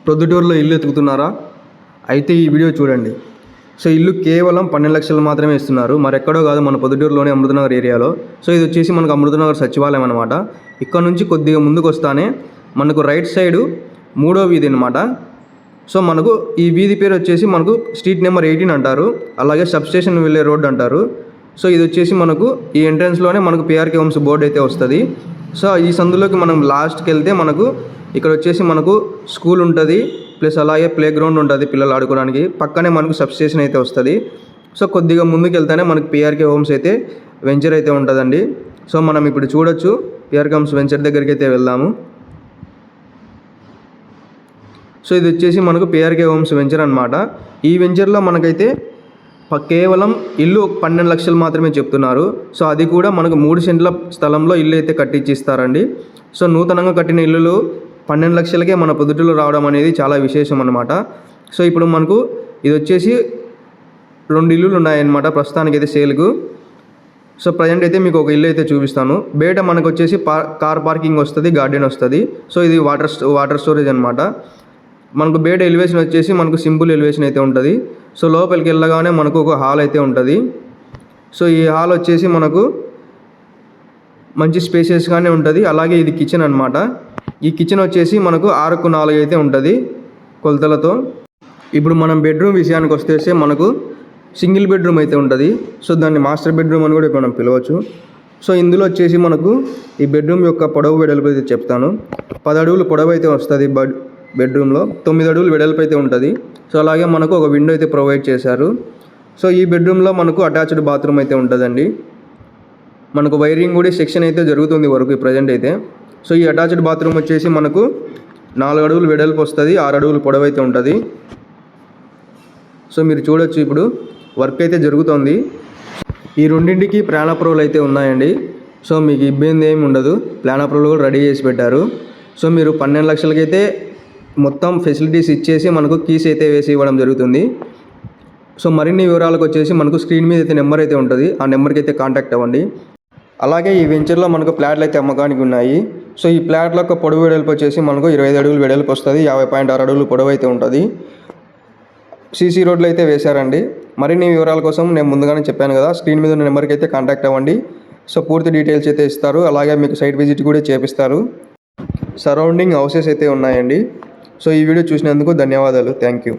ప్రొద్దుటూరులో ఇల్లు ఎతుకుతున్నారా? అయితే ఈ వీడియో చూడండి. సో ఇల్లు కేవలం 12 లక్షలు మాత్రమే ఇస్తున్నారు. మరెక్కడో కాదు, మన ప్రొద్దుటూరులోనే అమృతనగర్ ఏరియాలో. సో ఇది వచ్చేసి మనకు అమృతనగర్ సచివాలయం అనమాట. ఇక్కడ నుంచి కొద్దిగా ముందుకు వస్తానే మనకు రైట్ సైడు 3వ వీధి అనమాట. సో మనకు ఈ వీధి పేరు వచ్చేసి మనకు స్ట్రీట్ నెంబర్ 18 అంటారు. అలాగే సబ్స్టేషన్ వెళ్ళే రోడ్ అంటారు. సో ఇది వచ్చేసి మనకు ఈ ఎంట్రన్స్లోనే మనకు పిఆర్కే హోమ్స్ బోర్డు అయితే వస్తుంది. సో ఈ సందులోకి మనం లాస్ట్కి వెళ్తే మనకు ఇక్కడ వచ్చేసి మనకు స్కూల్ ఉంటుంది, ప్లస్ అలాగే ప్లే గ్రౌండ్ ఉంటుంది పిల్లలు ఆడుకోవడానికి. పక్కనే మనకు సబ్స్టేషన్ అయితే వస్తుంది. సో కొద్దిగా ముందుకు వెళ్తేనే మనకు పిఆర్కే హోమ్స్ అయితే వెంచర్ అయితే ఉంటుందండి. సో మనం ఇప్పుడు చూడొచ్చు, పిఆర్కే హోమ్స్ వెంచర్ దగ్గరికి అయితే వెళ్దాము. సో ఇది వచ్చేసి మనకు పిఆర్కే హోమ్స్ వెంచర్ అనమాట. ఈ వెంచర్లో మనకైతే కేవలం ఇల్లు 12 లక్షలు మాత్రమే చెప్తున్నారు. సో అది కూడా మనకు 3 సెంట్ల స్థలంలో ఇల్లు అయితే కట్టించి ఇస్తారండి. సో నూతనంగా కట్టిన ఇల్లులు 12 లక్షలకే మన పొద్దుటూరులో రావడం అనేది చాలా విశేషం అనమాట. సో ఇప్పుడు మనకు ఇది వచ్చేసి 2 ఇల్లులు ఉన్నాయన్నమాట ప్రస్తుతానికి అయితే సేల్కు. సో ప్రజెంట్ అయితే మీకు ఒక ఇల్లు అయితే చూపిస్తాను. బయట మనకు వచ్చేసి కార్ పార్కింగ్ వస్తుంది, గార్డెన్ వస్తుంది. సో ఇది వాటర్ స్టోరేజ్ అనమాట. మనకు బయట ఎలివేషన్ వచ్చేసి మనకు సింపుల్ ఎలివేషన్ అయితే ఉంటుంది. సో లోపలికి వెళ్ళగానే మనకు ఒక హాల్ అయితే ఉంటుంది. సో ఈ హాల్ వచ్చేసి మనకు మంచి స్పేసియస్గానే ఉంటుంది. అలాగే ఇది కిచెన్ అనమాట. ఈ కిచెన్ వచ్చేసి మనకు 6x4 అయితే ఉంటుంది కొలతలతో. ఇప్పుడు మనం బెడ్రూమ్ విషయానికి వస్తే మనకు సింగిల్ బెడ్రూమ్ అయితే ఉంటుంది. సో దాన్ని మాస్టర్ బెడ్రూమ్ అని కూడా ఇప్పుడు మనం పిలవచ్చు. సో ఇందులో వచ్చేసి మనకు ఈ బెడ్రూమ్ యొక్క పొడవు వెడల్పు అయితే చెప్తాను. 10 అడుగులు పొడవు అయితే వస్తుంది బెడ్రూమ్లో, 9 అడుగులు వెడల్పు అయితే ఉంటుంది. సో అలాగే మనకు ఒక విండో అయితే ప్రొవైడ్ చేశారు. సో ఈ బెడ్రూమ్లో మనకు అటాచ్డ్ బాత్రూమ్ అయితే ఉంటుందండి. మనకు వైరింగ్ కూడా సెక్షన్ అయితే జరుగుతుంది వరకు ప్రజెంట్ అయితే. సో ఈ అటాచ్డ్ బాత్రూమ్ వచ్చేసి మనకు 4 అడుగులు వెడల్పు వస్తుంది, 6 అడుగులు పొడవు అయితే ఉంటుంది. సో మీరు చూడొచ్చు, ఇప్పుడు వర్క్ అయితే జరుగుతుంది. ఈ రెండింటికి ప్లాన్ అప్రూవల్ అయితే ఉన్నాయండి. సో మీకు ఇబ్బంది ఏమి ఉండదు, ప్లాన్ అప్రూవల్ కూడా రెడీ చేసి పెట్టారు. సో మీరు 12 లక్షలకైతే మొత్తం ఫెసిలిటీస్ ఇచ్చేసి మనకు కీస్ అయితే వేసి ఇవ్వడం జరుగుతుంది. సో మరిన్ని వివరాలకు వచ్చేసి మనకు స్క్రీన్ మీద అయితే నెంబర్ అయితే ఉంటుంది, ఆ నెంబర్కి అయితే కాంటాక్ట్ అవ్వండి. అలాగే ఈ వెంచర్లో మనకు ప్లాట్లు అయితే అమ్మకానికి ఉన్నాయి. సో ఈ ప్లాట్ల యొక్క పొడవు వెడల్పు వచ్చేసి మనకు 25 అడుగులు వెడల్పు వస్తుంది, 50.6 అడుగులు పొడవు అయితే ఉంటుంది. సీసీ రోడ్లు అయితే వేశారండి. మరిన్ని వివరాల కోసం నేను ముందుగానే చెప్పాను కదా, స్క్రీన్ మీద ఉన్న నెంబర్కి అయితే కాంటాక్ట్ అవ్వండి. సో పూర్తి డీటెయిల్స్ అయితే ఇస్తారు. అలాగే మీకు సైట్ విజిట్ కూడా చేపిస్తారు. సరౌండింగ్ హౌసెస్ అయితే ఉన్నాయండి. సో ఈ వీడియో చూసినందుకు ధన్యవాదాలు. Thank you.